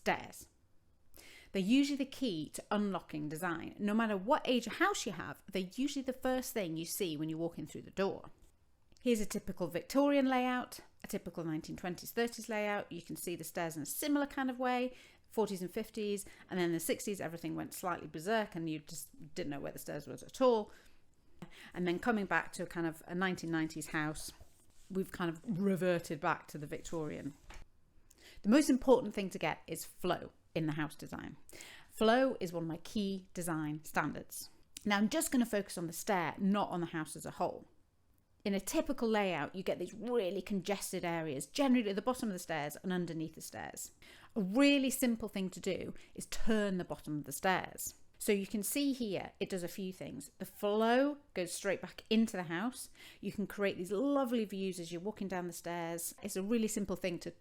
stairs. They're usually the key to unlocking design. No matter what age of house you have, they're usually the first thing you see when you walk in through the door. Here's a typical Victorian layout, a typical 1920s, 30s layout. You can see the stairs in a similar kind of way, 40s and 50s, and then in the 60s everything went slightly berserk and you just didn't know where the stairs was at all. And then coming back to kind of a 1990s house, we've kind of reverted back to the Victorian. The most important thing to get is flow in the house design. Flow is one of my key design standards. Now I'm just going to focus on the stair, not on the house as a whole. In a typical layout, you get these really congested areas, generally at the bottom of the stairs and underneath the stairs. A really simple thing to do is turn the bottom of the stairs. So you can see here, it does a few things. The flow goes straight back into the house. You can create these lovely views as you're walking down the stairs. It's a really simple thing to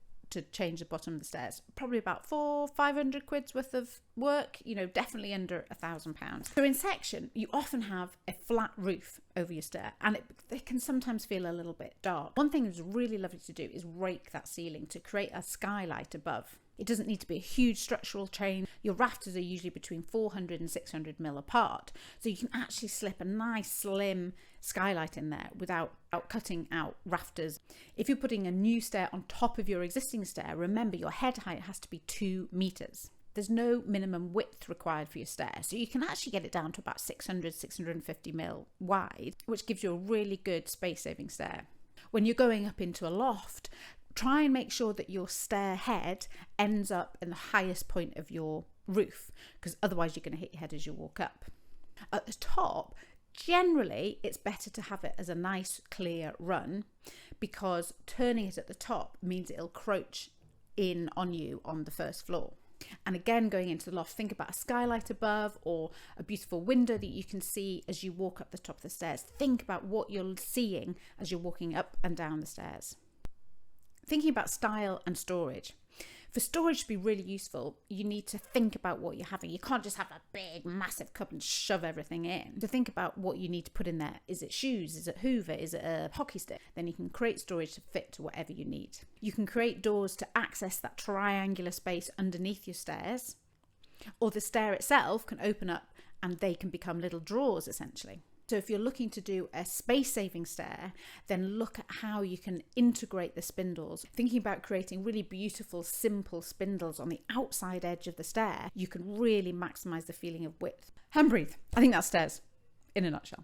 change the bottom of the stairs. Probably about 400-500 quid's worth of work, definitely under £1,000. So in section, you often have a flat roof over your stair and it can sometimes feel a little bit dark. One thing that's really lovely to do is rake that ceiling to create a skylight above. It doesn't need to be a huge structural change. Your rafters are usually between 400 and 600 mil apart. So you can actually slip a nice slim skylight in there without cutting out rafters. If you're putting a new stair on top of your existing stair, remember your head height has to be 2 meters. There's no minimum width required for your stair. So you can actually get it down to about 650 mil wide, which gives you a really good space saving stair. When you're going up into a loft, try and make sure that your stair head ends up in the highest point of your roof, because otherwise you're going to hit your head as you walk up. At the top, generally it's better to have it as a nice clear run, because turning it at the top means it'll crouch in on you on the first floor. And again, going into the loft, think about a skylight above or a beautiful window that you can see as you walk up the top of the stairs. Think about what you're seeing as you're walking up and down the stairs. Thinking about style and storage. For storage to be really useful, you need to think about what you're having. You can't just have a big, massive cup and shove everything in. To think about what you need to put in there. Is it shoes? Is it Hoover? Is it a hockey stick? Then you can create storage to fit to whatever you need. You can create doors to access that triangular space underneath your stairs, or the stair itself can open up and they can become little drawers essentially. So if you're looking to do a space-saving stair, then look at how you can integrate the spindles. Thinking about creating really beautiful, simple spindles on the outside edge of the stair, you can really maximize the feeling of width. And breathe. I think that's stairs in a nutshell.